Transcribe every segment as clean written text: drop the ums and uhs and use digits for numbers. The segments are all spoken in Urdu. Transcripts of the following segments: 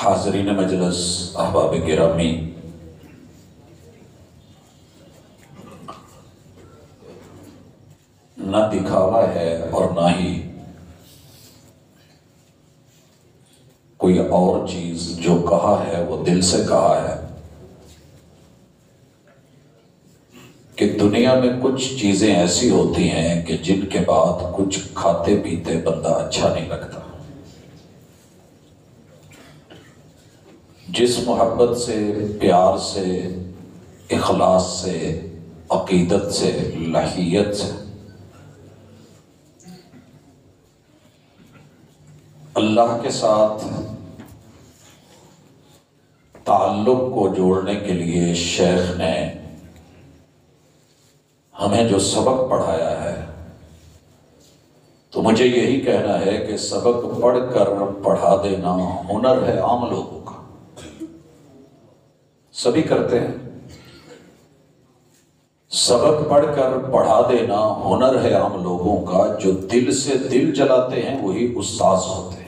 حاضرین مجلس، احباب گرامی، نہ دکھاوا ہے اور نہ ہی کوئی اور چیز، جو کہا ہے وہ دل سے کہا ہے کہ دنیا میں کچھ چیزیں ایسی ہوتی ہیں کہ جن کے بعد کچھ کھاتے پیتے بندہ اچھا نہیں لگتا۔ جس محبت سے، پیار سے، اخلاص سے، عقیدت سے، لحیت سے اللہ کے ساتھ تعلق کو جوڑنے کے لیے شیخ نے ہمیں جو سبق پڑھایا ہے، تو مجھے یہی کہنا ہے کہ سبق پڑھ کر پڑھا دینا ہنر ہے عام لوگوں کا، سبھی کرتے ہیں۔ سبق پڑھ کر پڑھا دینا ہنر ہے عام لوگوں کا، جو دل سے دل جلاتے ہیں وہی استاذ ہوتے ہیں۔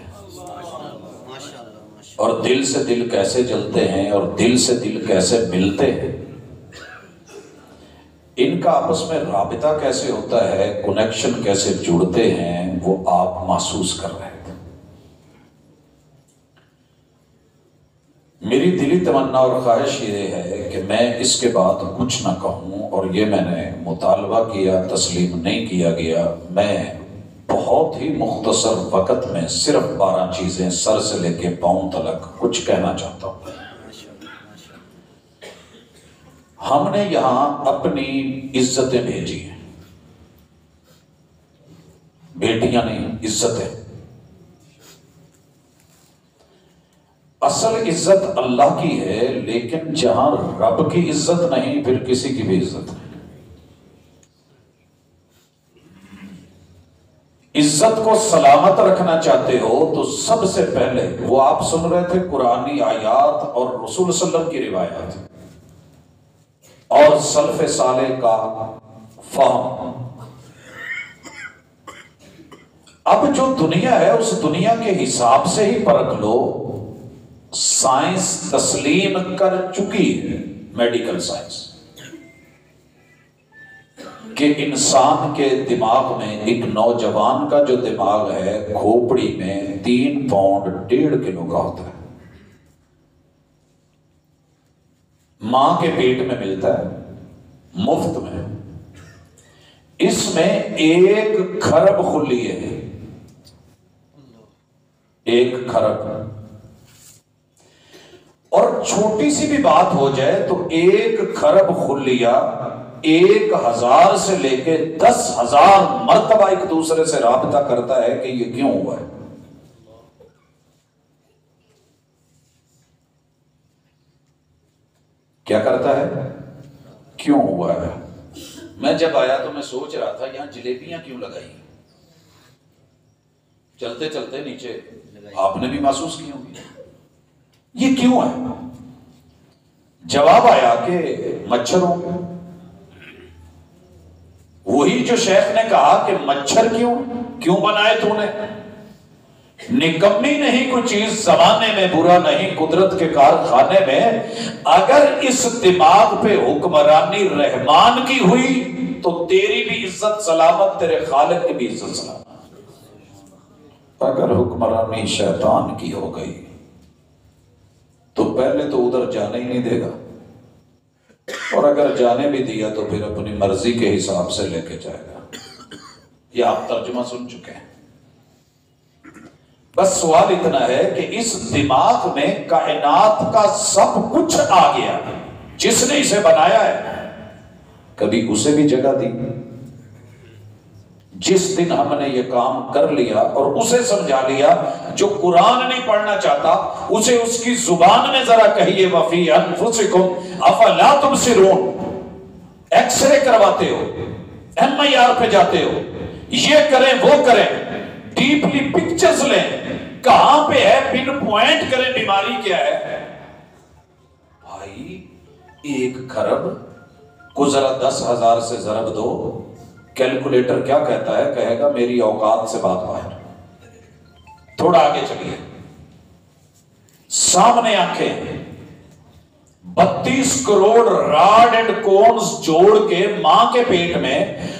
اور دل سے دل کیسے جلتے ہیں اور دل سے دل کیسے ملتے ہیں، ان کا آپس میں رابطہ کیسے ہوتا ہے، کنیکشن کیسے جڑتے ہیں، وہ آپ محسوس کر رہے ہیں۔ میری دلی تمنا اور خواہش یہ ہے کہ میں اس کے بعد کچھ نہ کہوں، اور یہ میں نے مطالبہ کیا، تسلیم نہیں کیا گیا۔ میں بہت ہی مختصر وقت میں صرف 12 چیزیں سر سے لے کے پاؤں تلک کچھ کہنا چاہتا ہوں۔ ہم نے یہاں اپنی عزتیں بھیجی ہیں، بیٹیاں نہیں، عزتیں۔ اصل عزت اللہ کی ہے، لیکن جہاں رب کی عزت نہیں، پھر کسی کی بھی عزت نہیں۔ عزت کو سلامت رکھنا چاہتے ہو تو سب سے پہلے، وہ آپ سن رہے تھے قرآنی آیات اور رسول صلی اللہ علیہ وسلم کی روایات اور سلف صالح کا فہم۔ اب جو دنیا ہے اس دنیا کے حساب سے ہی پرکھ لو۔ سائنس تسلیم کر چکی ہے، میڈیکل سائنس، کہ انسان کے دماغ میں، ایک نوجوان کا جو دماغ ہے، کھوپڑی میں 3 پاؤنڈ 1.5 کلو کا ہوتا ہے، ماں کے پیٹ میں ملتا ہے مفت میں۔ اس میں 1 کھرب خلیے ہیں، 1 کھرب، اور چھوٹی سی بھی بات ہو جائے تو 1 کھرب خلیہ 1000 سے لے کے 10,000 مرتبہ ایک دوسرے سے رابطہ کرتا ہے کہ یہ کیوں ہوا ہے۔ کیا کرتا ہے؟ کیوں ہوا ہے۔ میں جب آیا تو میں سوچ رہا تھا یہاں جلیبیاں کیوں لگائی، چلتے چلتے نیچے آپ نے بھی محسوس کی ہوگی، یہ کیوں ہے؟ جواب آیا کہ مچھروں، وہی جو شیخ نے کہا کہ مچھر کیوں بنائے تو نے؟ نکمی نہیں کوئی چیز زمانے میں، برا نہیں قدرت کے کارخانے میں۔ اگر اس دماغ پہ حکمرانی رحمان کی ہوئی تو تیری بھی عزت سلامت، تیرے خالق کی بھی عزت سلامت۔ اگر حکمرانی شیطان کی ہو گئی تو پہلے تو ادھر جانے ہی نہیں دے گا، اور اگر جانے بھی دیا تو پھر اپنی مرضی کے حساب سے لے کے جائے گا۔ یہ آپ ترجمہ سن چکے ہیں۔ بس سوال اتنا ہے کہ اس دماغ میں کائنات کا سب کچھ آ گیا، جس نے اسے بنایا ہے کبھی اسے بھی جگہ دی؟ جس دن ہم نے یہ کام کر لیا اور اسے سمجھا لیا، جو قرآن نہیں پڑھنا چاہتا اسے اس کی زبان میں ذرا کہیے، وَفِي أَنفُسِكُمْ أَفَلَا تُبْصِرُونَ۔ ایکس رے کرواتے ہو، MIR پہ جاتے ہو، یہ کریں وہ کریں، ڈیپلی پکچرز لیں، کہاں پہ ہے، پن پوائنٹ کریں بیماری کیا ہے۔ بھائی 1 کھرب کو ذرا 10,000 سے ضرب دو، کیلکولیٹر کیا کہتا ہے؟ کہے گا میری اوقات سے بات باہر۔ تھوڑا آگے چلیے، سامنے آنکھیں، 32 کروڑ راڈ اینڈ کونز جوڑ کے ماں کے پیٹ میں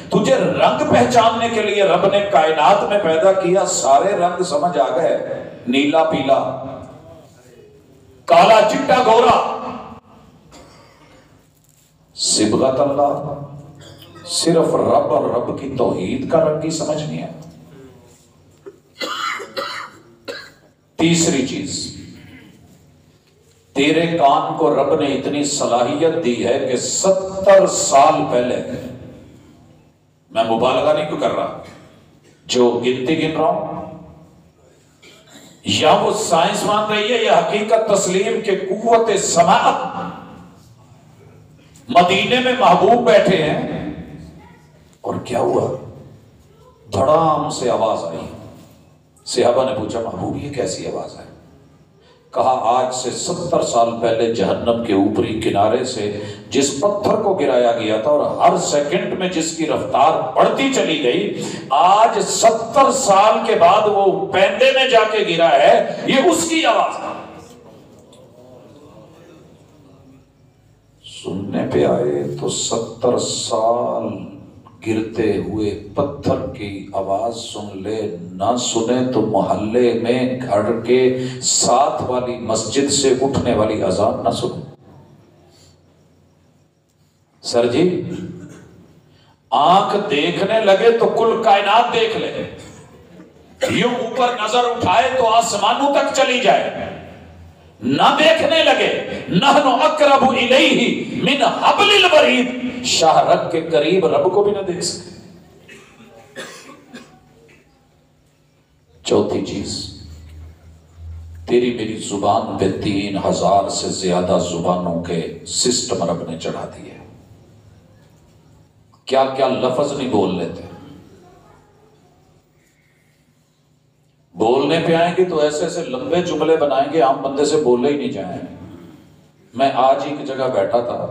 تجھے رنگ پہچاننے کے لیے رب نے کائنات میں پیدا کیا. سارے رنگ سمجھ آ گئے، نیلا پیلا، کالا چٹا گورا. صبغت اللہ، صرف رب اور رب کی توحید کا رنگ ہی سمجھ نہیں ہے. تیسری چیز، تیرے کان کو رب نے اتنی صلاحیت دی ہے کہ 70 سال پہلے، میں مبالغہ نہیں کر رہا، جو گنتی گن رہا ہوں، یا وہ سائنس مان رہی ہے یا حقیقت تسلیم کہ قوت سماعت مدینے میں محبوب بیٹھے ہیں، اور کیا ہوا؟ دھڑام سے آواز آئی. صحابہ نے پوچھا محبوب یہ کیسی آواز ہے؟ کہا آج سے 70 سال پہلے جہنم کے اوپری کنارے سے جس پتھر کو گرایا گیا تھا اور ہر سیکنڈ میں جس کی رفتار بڑھتی چلی گئی، آج 70 سال کے بعد وہ پیندے میں جا کے گرا ہے، یہ اس کی آواز ہے. سننے پہ آئے تو 70 سال گرتے ہوئے پتھر کی آواز سن لے، نہ سنے تو محلے میں گھر کے ساتھ والی مسجد سے اٹھنے والی اذان نہ سنے. سر جی آنکھ دیکھنے لگے تو کل کائنات دیکھ لے، یوں اوپر نظر اٹھائے تو آسمانوں تک چلی جائے. نہ دیکھنے لگے، نحن اقرب الیہ من حبل الورید، شاہ رگ کے قریب رب کو بھی نہ دیکھ سکے. چوتھی چیز، تیری میری زبان پہ 3000 سے زیادہ زبانوں کے سسٹم رب نے چڑھا دیے. کیا کیا لفظ نہیں بول لیتے، بولنے پہ آئیں گے تو ایسے ایسے لمبے جملے بنائیں گے عام بندے سے بولے ہی نہیں جائیں. میں آج ہی ایک جگہ بیٹھا تھا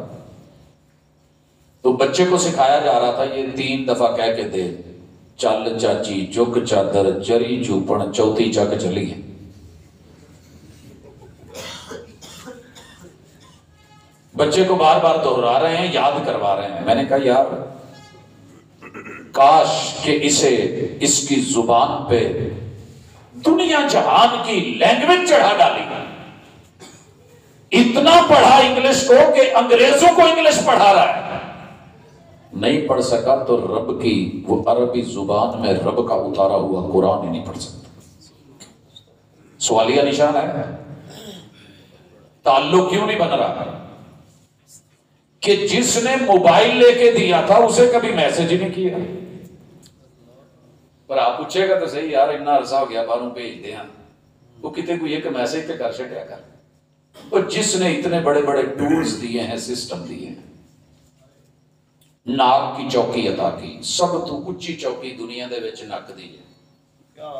تو بچے کو سکھایا جا رہا تھا یہ 3 دفعہ کہہ کے دے، چل چاچی جگ چادر جری چوپن چوتھی جگ چلی ہے. بچے کو بار بار دہرا رہے ہیں، یاد کروا رہے ہیں. میں نے کہا یار کاش کہ اس کی زبان پہ دنیا جہان کی لینگویج چڑھا ڈالی. اتنا پڑھا انگلش کو کہ انگریزوں کو انگلش پڑھا رہا ہے. نہیں پڑھ سکا تو رب کی وہ عربی زبان میں رب کا اتارا ہوا قرآن ہی نہیں پڑھ سکتا. سوالیہ نشان ہے. تعلق کیوں نہیں بن رہا؟ کہ جس نے موبائل لے کے دیا تھا اسے کبھی میسج ہی نہیں کیا. پر آپ پوچھے گا تو صحیح یار اتنا عرصہ ہو گیا باہروں بھیج دے ہیں، وہ کتے کو ایک میسج تے کر سکیا کر. اور جس نے اتنے بڑے بڑے ٹولز دیے ہیں، سسٹم دیے ہیں، ناک کی چوکی عطا کی، سب تو اچھی چوکی دنیا دے وچ نک دی ہے.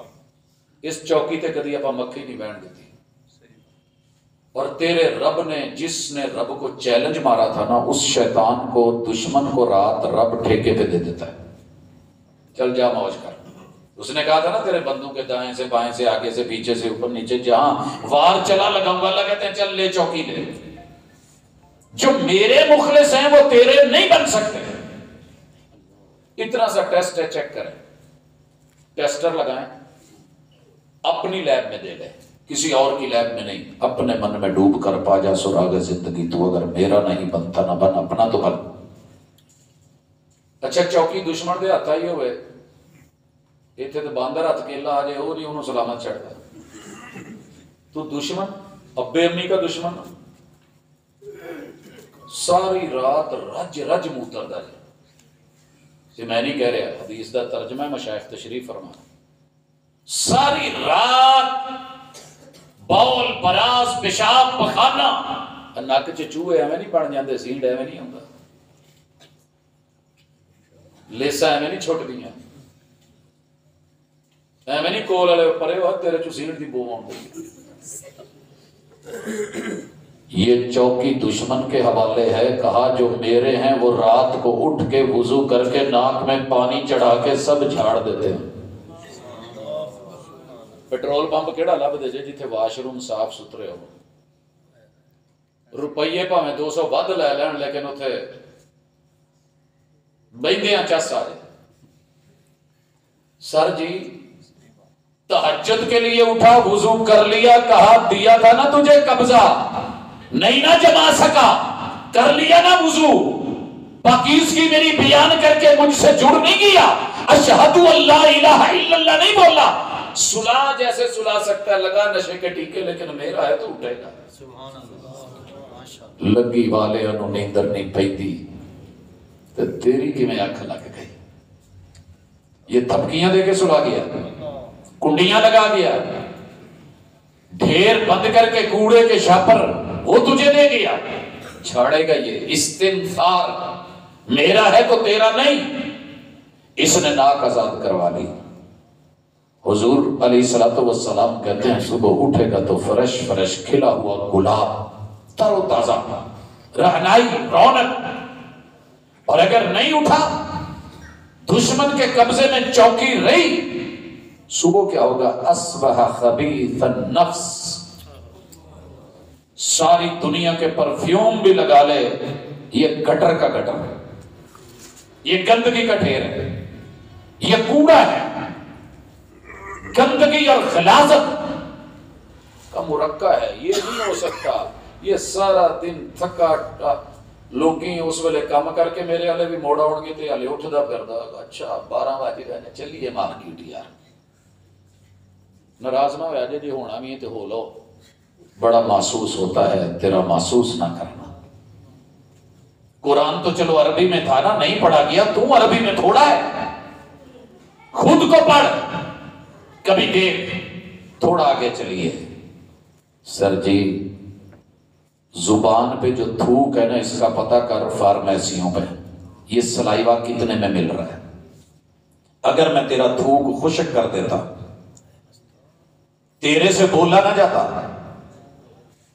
اس چوکی تے کدی آپ مکھی نہیں بہن دیتی. اور تیرے رب نے جس نے رب کو چیلنج مارا تھا نا، اس شیطان کو دشمن کو رات رب ٹھیکے پہ دے دیتا ہے. چل جا موج کر. اس نے کہا تھا نا تیرے بندوں کے دائیں سے بائیں سے آگے سے پیچھے سے اوپر نیچے جہاں وار چلا لگاؤں گا. اللہ کہتے ہیں چل لے چوکی لے. جو میرے مخلص ہیں وہ تیرے نہیں بن سکتے. اتنا سا ٹیسٹ ہے، چیک کریں. ٹیسٹر لگائیں، اپنی لیب میں دے لیں، کسی اور کی لیب میں نہیں. اپنے من میں ڈوب کر پا جا سراغ زندگی، تو اگر میرا نہیں بنتا نہ بن، اپنا تو بن. اچھا چوکی دشمن دے ہاتھ آئی ہوئے، اتنے تو باندر ہاتھ کیلا آ جائے وہ نہیں انہوں سلامت چڑھتا. تو دشمن ابے امی کا دشمن ساری رات رج رج موتردا ہے. یہ میں نہیں کہہ رہا، حدیث دا ترجمہ ہے، مشائخ تشریف فرما. ساری رات بول براز پیشاب پخانا، نک چ چوہے ایویں نہیں بن جاندے، سینڈ ایویں نہیں ہوندا، لیسا ایویں نہیں چھٹ گئی، ایویں نہیں کول والے پرے ہو تیرے چ سینڈ دی بو آندی. یہ چوکی دشمن کے حوالے ہے. کہا جو میرے ہیں وہ رات کو اٹھ کے وضو کر کے ناک میں پانی چڑھا کے سب جھاڑ دیتے ہیں. پیٹرول پمپ کیڑا لب دے جے جتھے واش روم صاف ستھرے ہو، روپیے بھاویں 200 ود لے لین لیکن اتنے بہندیاں چس آ جائے۔ سر جی تہجد کے لیے اٹھا، وضو کر لیا، کہا دیا تھا نا تجھے قبضہ، نہیں نہ جما سکا، کر لیا نا وضو، پاکیزگی میری بیان کر کے مجھ سے جڑ نہیں گیا، اشہد اللہ الہ الا اللہ نہیں بولا، سلا جیسے سلا سکتا ہے، لگا نشے کے ٹیکے لیکن میرا ہے تو اٹھے گا۔ سبحان اللہ۔ لگی والے انہوں نیندر نہیں پیتی تو تیری کی میں آنکھ لگ گئی، یہ تھپکیاں دے کے سلا گیا، کنڈیاں لگا گیا، ڈھیر بند کر کے کوڑے کے شاپر وہ تجھے دے گیا، چھاڑے گا یہ استنفار، میرا ہے تو تیرا نہیں۔ اس نے ناک آزاد کروا لی۔ حضور علیہ السلام کہتے ہیں صبح اٹھے گا تو فرش فرش کھلا ہوا گلاب، تر و تازہ، رہنائی، رونق۔ اور اگر نہیں اٹھا، دشمن کے قبضے میں چوکی رہی، صبح کیا ہوگا؟ اصبح خبیث النفس، ساری دنیا کے پرفیوم بھی لگا لے، یہ گٹر کا گٹر ہے، یہ گندگی کا ڈھیر ہے، یہ کوڑا ہے، گندگی اور غلاظت کا مرکہ ہے، یہ نہیں ہو سکتا۔ یہ سارا دن تھکا لوگی اس ویلے کام کر کے میرے والے بھی موڑا اڑ گئے تھے، ہلے اٹھدا پھردا، اچھا 12 بجے گئے، چلیے مارکیٹ یار، ناراض نہ ہوا جی ہونا بھی ہے تو ہو لو، بڑا محسوس ہوتا ہے تیرا محسوس نہ کرنا۔ قرآن تو چلو عربی میں تھا نا، نہیں پڑھا گیا، تو عربی میں تھوڑا ہے، خود کو پڑھ، کبھی دیکھ، تھوڑا آگے چلیے۔ سر جی زبان پہ جو تھوک ہے نا، اس کا پتہ کر فارمیسیوں پہ، یہ سلائیوا کتنے میں مل رہا ہے۔ اگر میں تیرا تھوک خشک کر دیتا، تیرے سے بولا نہ جاتا،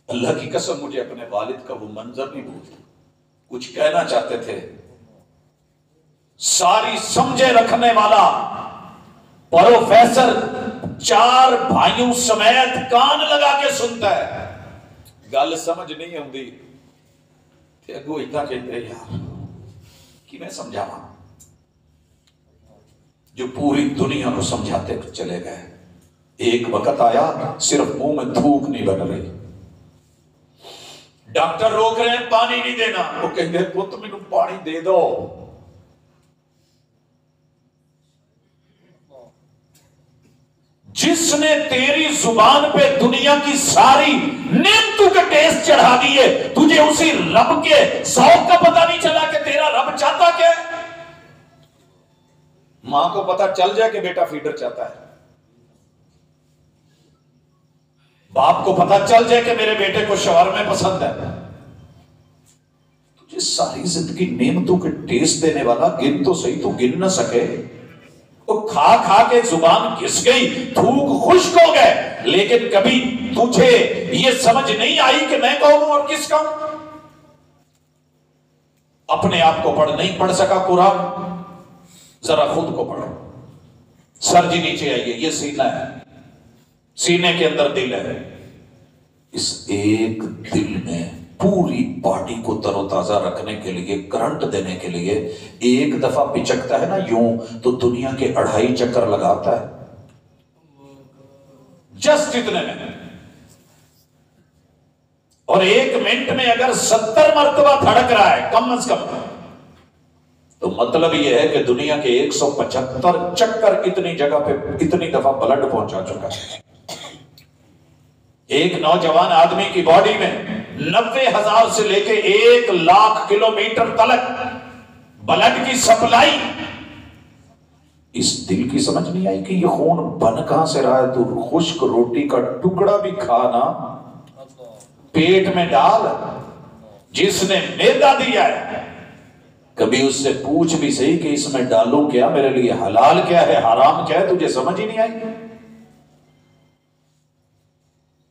اللہ کی قسم مجھے اپنے والد کا وہ منظر نہیں بھولتا، کچھ کہنا چاہتے تھے، ساری سمجھے رکھنے والا پروفیسر 4 بھائیوں سمیت کان لگا کے سنتا ہے، گل سمجھ نہیں آتی تے اگو اتنا کہتے ہیں یار کہ میں سمجھاوا، جو پوری دنیا کو سمجھاتے چلے گئے، ایک وقت آیا صرف منہ میں تھوک نہیں بن رہی، ڈاکٹر روک رہے ہیں پانی نہیں دینا، وہ کہیں گے پت مینو پانی دے دو، جس نے تیری زبان پہ دنیا کی ساری نعمتوں کے ٹیسٹ چڑھا دیے، تجھے اسی رب کے ذوق کا پتہ نہیں چلا کہ تیرا رب چاہتا کیا ہے۔ ماں کو پتہ چل جائے کہ بیٹا فیڈر چاہتا ہے، باپ کو پتہ چل جائے کہ میرے بیٹے کو شاورمے پسند ہے، تجھے ساری زندگی نعمتوں کے ٹیسٹ دینے والا گن تو صحیح، تو گن نہ سکے، وہ کھا کھا کے زبان گھس گئی، تھوک خشک ہو گئے، لیکن کبھی تجھے یہ سمجھ نہیں آئی کہ میں کون ہوں اور کس کا ہوں۔ اپنے آپ کو پڑھ نہیں پڑھ سکا قرآن، ذرا خود کو پڑھو۔ سر جی نیچے آئیے، یہ سینہ ہے، سینے کے اندر دل ہے، اس ایک دل میں پوری باڈی کو تر و تازہ رکھنے کے لیے، کرنٹ دینے کے لیے ایک دفعہ پچکتا ہے نا یوں، تو دنیا کے 2.5 چکر لگاتا ہے، جسٹ اتنے میں، اور 1 منٹ میں اگر 70 مرتبہ دھڑک رہا ہے کم از کم، تو مطلب یہ ہے کہ دنیا کے 175 چکر اتنی جگہ پہ اتنی دفعہ بلڈ پہنچا چکا ہے۔ ایک نوجوان آدمی کی باڈی میں 90,000 سے لے کے 1,00,000 کلومیٹر تلک بلڈ کی سپلائی، اس دل کی سمجھ نہیں آئی کہ یہ خون بن کہاں سے رہا ہے؟ تو خشک روٹی کا ٹکڑا بھی کھانا پیٹ میں ڈال، جس نے میدا دیا ہے کبھی اس سے پوچھ بھی صحیح کہ اس میں ڈالوں کیا، میرے لیے حلال کیا ہے حرام کیا ہے، تجھے سمجھ ہی نہیں آئی۔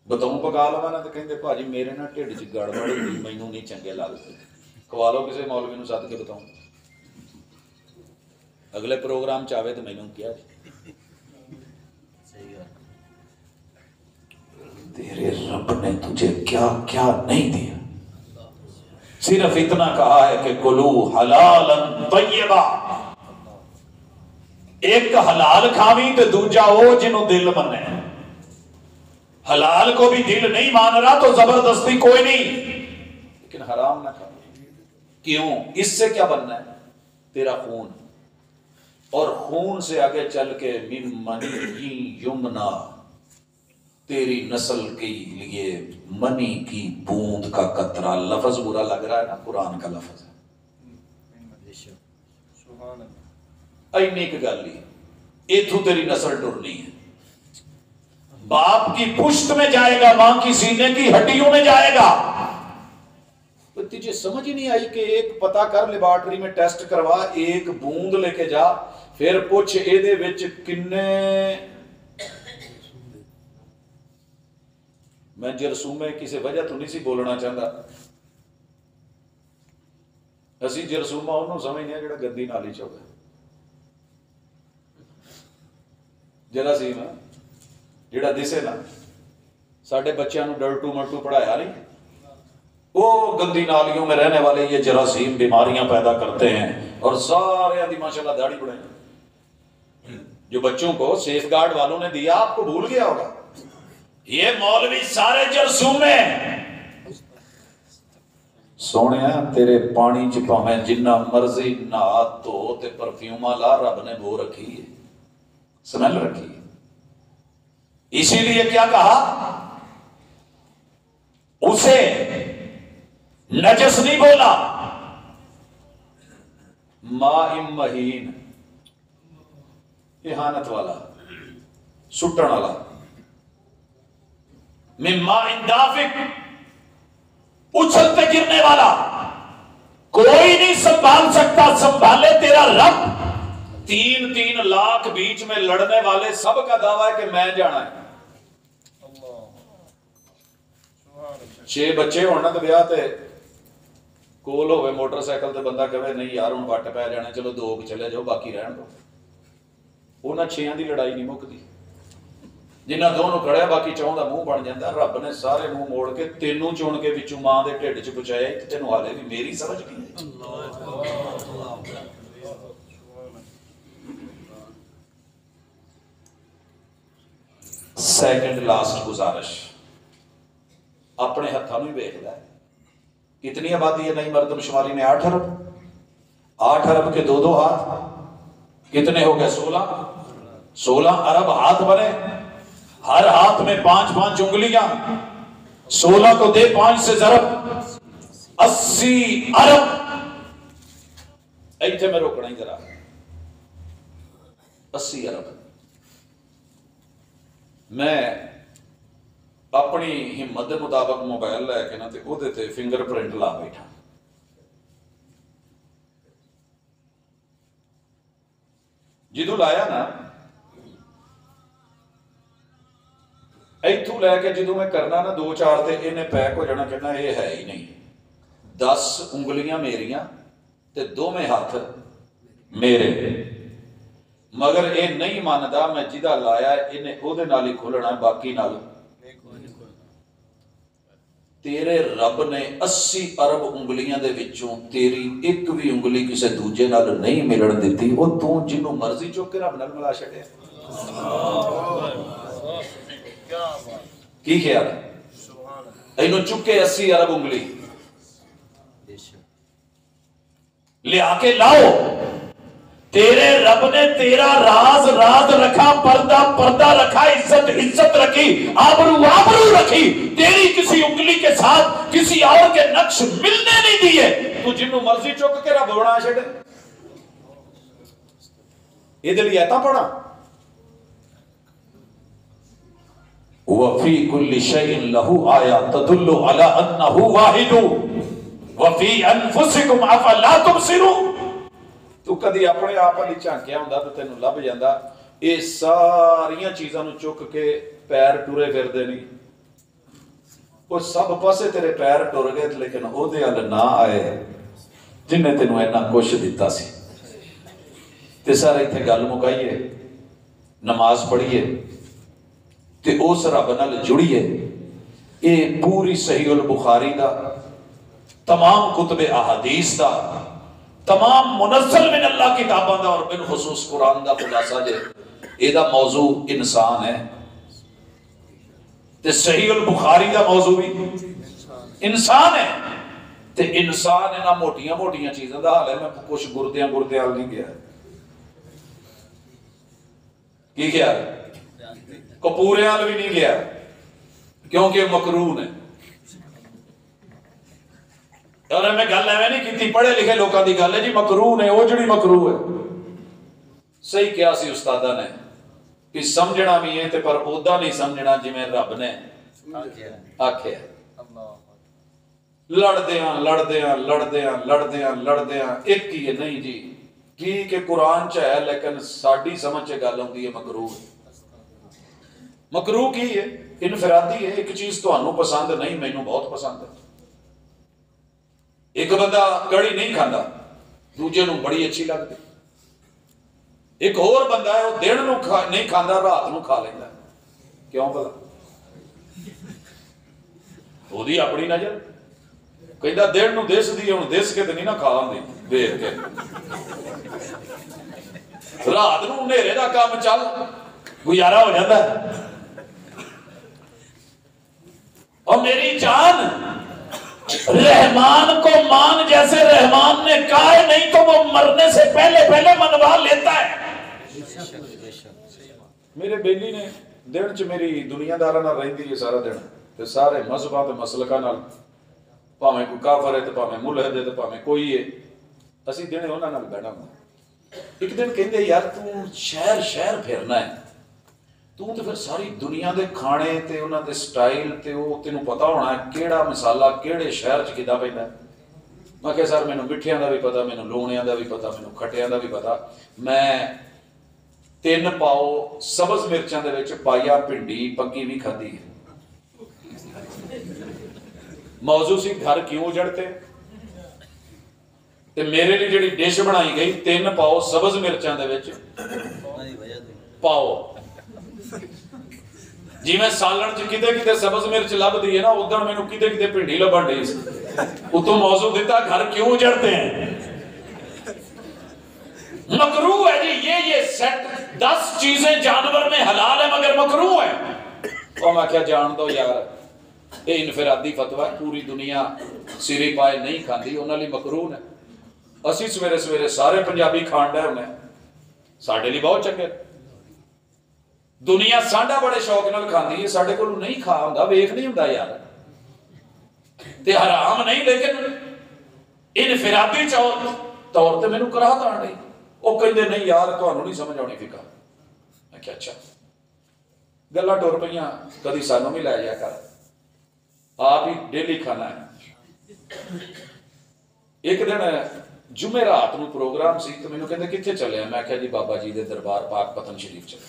بتاؤں پکا لوا نا تو کہیں بھاجی میرے نا ٹھڈ چ گڑبڑ ہوئی، مینوں نہیں چنگے لگتے، کھوا لو کسی مولوی نوں سد کے بتاؤں، اگلے پروگرام چاہے تو مینوں کیا رب نے تجھے کیا کیا نہیں دیا. صرف اتنا کہا ہے کہ کلو حلالا طیبا. ایک حلال کھاوی تو دوجا وہ جنہوں دل منے. حلال کو بھی دل نہیں مان رہا تو زبردستی کوئی نہیں، لیکن حرام نہ کھا. کیوں؟ اس سے کیا بننا ہے؟ تیرا خون، اور خون سے آگے چل کے من منی یمنا، تیری نسل کے لیے منی کی بوند کا قطرہ. لفظ برا لگ رہا ہے نا، قرآن کا لفظ ہے. اینی کی گل ہی ایتھو تیری نسل ٹرنی ہے. باپ کی پشت میں جائے گا، ماں کی سینے کی ہڈیوں میں جائے گا. تجھے سمجھ ہی نہیں آئی کہ ایک پتا کر، لیبارٹری میں ٹیسٹ کروا، ایک بوند لے کے جا، پھر پوچھ اے دے وچ کنے. میں جرسومے کسی وجہ تو نہیں سی بولنا چاہتا. اسی جرسومہ انہوں سمجھنے ہیں جڑا گندی نالی چ ہوگا. جراثیم جڑا دسے نا، ساڈے بچیاں نو ڈلٹو ملٹو پڑھایا نہیں. وہ گندی نالیوں میں رہنے والے یہ جراثیم بیماریاں پیدا کرتے ہیں، اور سارے دی ماشاءاللہ داڑھی بڑھائی. جو بچوں کو سیف گارڈ والوں نے دیا آپ کو بھول گیا ہوگا. یہ مولوی سارے جرثوم میں. سونے تیرے پانی چ پاویں جنہ مرضی نہا تو تے پرفیوم لا، رب نے بو رکھی ہے، سمیل رکھی ہے. اسی لیے کیا کہا؟ اسے نجس نہیں بولا. ماء مہین، اہانت والا، سٹن والا. من ماء دافق، اچھلتے گرنے والا. کوئی نہیں سنبھال سکتا، سنبھالے تیرا رب. 3 لاکھ بیچ میں لڑنے والے سب کا دعویٰ ہے کہ میں جانا ہے. 6 بچے ہونا تو بیاہ تے کول ہوئے موٹر سائیکل تے بندہ کہے نہیں یار ہوں وٹ پہ جانا، چلو 2 چلے جاؤ باقی رہن دو. انہاں 6 دی لڑائی نہیں مکدی. جنہ دونوں کھڑے باقی 4 دا منہ بن جاتا. رب نے سارے منہ موڑ کے تینوں چون کے وچوں ماں دے ڈھڈ چ پہنچایا. تینوں حالے بھی میری سمجھ نہیں. سیکنڈ لاسٹ گزارش، اپنے ہاتھوں میں ویکھ لے. کتنی آبادی ہے نئی مردم شماری میں؟ 8 ارب. 8 ارب کے 2 ہاتھ کتنے ہو گئے؟ 16 ارب ہاتھ بنے. ہر ہاتھ میں 5 انگلیاں. 16 کو دے 5 سے ضرب 80 ارب. ایتھے میں روکنا ہی ذرا. 80 ارب. میں اپنی ہمت دے مطابق موبائل لے کے نا تے او دے تے فنگر پرنٹ لا بیٹھا. جدو لایا نا ایتھوں لے کے جدو میں کرنا نا 2-4 تے انہیں پیک ہو جانا. کہنا یہ ہے ہی نہیں. 10 انگلیاں میریاں تے 2 ہاتھ میرے. مگر اے نہیں ماندا میں جدہ لایا انہیں او دے نال ہی کھولنا، باقی نال. تیرے رب نے 80 ارب انگلیاں دے وچوں تیری ایک بھی انگلی کسے دوجے نال نہیں ملن دیتی. وہ تو جنوں مرضی چک کے رب نال ملا چھڑیا. کی خیال ہے؟ اینوں چکے 80 ارب انگلی لے آ کے لاؤ. تیرے رب نے تیرا راز راز رکھا، پردہ پردہ رکھا، عزت عزت رکھی، آبرو آبرو رکھی. تیری کسی انگلی کے ساتھ کسی اور کے نقش ملنے نہیں دیے. تو جنوں مرضی چک کے رب بنا چھڑے. یہ دل ایتا پڑھا وَفِي كُلِّ شَيْءٍ لَهُ آیَةٌ تَدُلُّ عَلَىٰ أَنَّهُ وَاحِدٌ وَفِي أَنفُسِكُمْ أَفَلَا تُبْصِرُونَ. تو کدی اپنے آپ علی جھانکیا ہوندا تو تینوں لب جاندا. یہ ساریاں چیزاں نو چک کے پیر ٹرے پھردے نہیں. وہ سب پاسے تیرے پیر ٹر گئے لیکن او دے ال نہ آئے جن نے تینوں اینا کچھ دیتا سی. تے سارے ایتھے گل مکائیے، نماز پڑھیے تے اس رب نال جڑیے. یہ پوری صحیح البخاری دا، تمام کتب احادیث دا، تمام منزل من اللہ کتاباں دا اور بالخصوص قرآن دا خلاصہ جے یہ دا موضوع انسان ہے، تے صحیح البخاری دا موضوع بھی انسان ہے، تے انسان ہے نا موٹیاں موٹیاں چیزیں دا حال ہے، میں کچھ گردیاں نہیں گیا کی کیا کپوریاں بھی نہیں گیا کیونکہ مکروہ ہے۔ اور میں گل ایویں نہیں کی، پڑھے لکھے لوگوں کی گل ہے جی مکروہ ہے، وہ جڑی مکروہ ہے صحیح کیا سی استادہ نے کہ سمجھنا بھی ہے تے پر اودا نہیں سمجھنا جی میں رب نے آکھیا۔ لڑدیاں ایک ہی ہے نہیں جی کی کہ قرآن چ ہے لیکن ساڈی سمجھ چ گل ہوندی ہے مکروہ۔ مکروہ کی ہے؟ انفرادی ہے، ایک چیز تانوں پسند نہیں مینوں بہت پسند ہے۔ ایک بندہ کڑی نہیں کھاندا دوجے نوں بڑی اچھی لگتی، ایک اور بندہ ہے وہ دن نوں نہیں کھاندا رات نوں کھا لیندا، کیوں بھلا؟ وہی اپنی نظر کہندا دن نوں دس دی ہن دس کے تے نہیں نہ کھا ہوندی دیکھ کے، رات نوں ہنیرے دا کام چل گزارا ہو جاتا ہے۔ اور میری جان رحمان کو مان، جیسے رحمان نے کہا ہے نہیں تو وہ مرنے سے پہلے منوا لیتا ہے۔ میرے بیلی نے دن چ میری دنیا دارا نال رہندی ہے سارا دن تے سارے مذہباں تے مسلکاں نال، بھاویں کوئی کافر ہے تے بھاویں ملحد ہے تے بھاویں کوئی ہے، اسی دن انہاں نال بیٹھا ہوں۔ ایک دن کہندے یار تو شہر پھرنا ہے، تو تے پھر ساری دنیا دے کھانے تے انہاں دے سٹائل تے وہ تینوں پتہ ہونا ہے کیڑا مسالہ کیڑے شہر چ کدا پیندا ہے۔ میں کہ سر مینوں مٹھیاں دا بھی پتہ، مینوں لونیاں دا بھی پتہ، مینوں کھٹیاں دا بھی پتہ، میں 3 پاؤ سبز مرچاں دے وچ پایا بھنڈی پکی بھی کھدی ہے۔ موضوع سی گھر کیوں اجڑتے، تے میرے لیے جڑی ڈش بنائی گئی 3 پاؤ سبز مرچاں دے وچ پاؤ، جی میں سالن چ کتے سبز مرچ لب دی ہے نا ادھر مینوں کتے بھنڈی لبن ڈی سی، اتوں موضوع دیتا گھر کیوں اجڑتے ہیں۔ مکروہ ہے جی یہ سیٹ 10 چیزیں جانور میں حلال ہے مگر مکروہ ہے۔ اور میں کیا جان دو یار یہ انفرادی فتویٰ ہے، پوری دنیا سری پائے نہیں کھاندی، انہاں لئی مکروہ ہے۔ اسی سویرے سارے پنجابی کھان ڈے ہونے ساڈے لیے بہت چنگے، دنیا ساڈا بڑے شوق نال کھاندی ہے، ساڈے کول نہیں کھا ہوندا، ویکھ نہیں ہوندا یار، تے حرام نہیں لیکن انفرادی طور تے مینوں کراہت آن ڈئی۔ وہ کہندے نہیں یار تانوں نہیں سمجھ آنی فقہ۔ میں کہا اچھا گلاں ٹر پئیاں، کدی سانوں بھی لے جایا کر، آپ ہی ڈیلی کھانا ہے۔ ایک دن جمعے رات نو پروگرام سی تو مینوں کہندے کتھے چلے ہیں؟ میں کہا جی بابا جی دے دربار پاک پتن شریف چلے،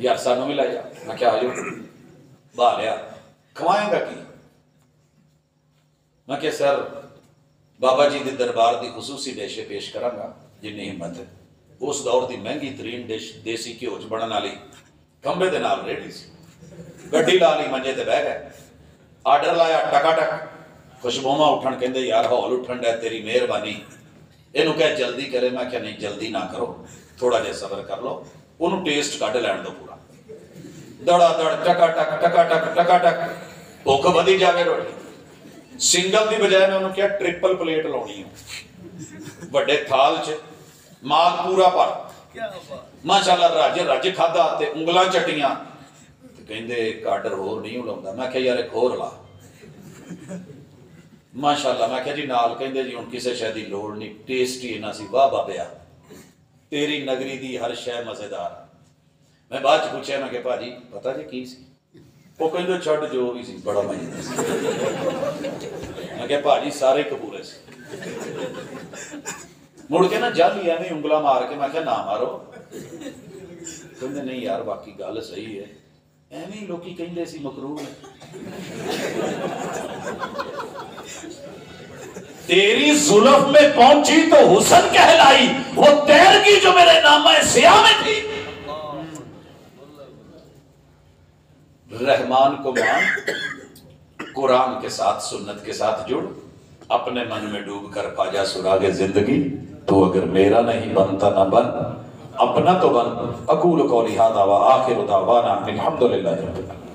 یار سانوں بھی لے جا۔ میں کہا آجو باہ لیا، کھوائیں گا کی؟ میں کہا سر بابا جی دے دربار دی خصوصی ڈش پیش کراں گا جنی ہمت ہے۔ اس دور دی مہنگی ترین ڈش دیسی گھیو چ بنن والی کھمبے دے نال ریڈی سی، گڈی لا لی منجے تے بہ گئے، آرڈر لایا ٹکا ٹک، خوشبوواں اٹھن، کہندے یار ہال اٹھن ڈے تیری مہربانی، اینوں کہہ جلدی کرے۔ میں کہا نہیں جلدی نہ کرو، تھوڑا جہا صبر کر لو، انہوں ٹیسٹ کڈ لین دو پورا، دڑا دڑ ٹکا ٹک بھوک بدھی جاوے روٹی۔ سنگل دی بجائے میں انہوں کیا ٹرپل پلیٹ لونی ہے، بڑے تھال چ مال پورا پر، ماشاءاللہ رج کھادا تے انگلاں چٹیاں، تے کہندے ایک آرڈر ہور نہیں لاوندا۔ میں کہا یار ایک ہور لا، ماشاءاللہ۔ میں کہا جی نال، کہندے جی ہن کسے شے دی لوڑ نہیں، ٹیسٹ ہی انہاں سی، واہ بابیا تیری نگری دی ہر شے مزیدار۔ میں بعد چ پوچھیا، میں کہ بھاجی پتہ جی کی سی؟ وہ کہندے چھڈ جو بھی سی بڑا مزے سی۔ میں کہ بھاجی سارے کپورے سی۔ مڑ کے نا جل ہی ایویں انگلا مار کے، میں کہ نہ مارو، کہندے نہیں یار باقی گل صحیح ہے، ایویں لوکی کہندے سی مکروہ ہے۔ تیری زلف میں پہنچی تو حسن کہلائی، وہ تیرگی جو میرے نامہ سیاہ میں تھی۔ رحمان کو مان، قرآن کے ساتھ سنت کے ساتھ جڑ، اپنے من میں ڈوب کر پا جا سراغ زندگی۔ تو اگر میرا نہیں بنتا نہ بن، اپنا تو بن۔ اقول قولی ھذا وآخر دعوانا الحمدللہ رب العالمین۔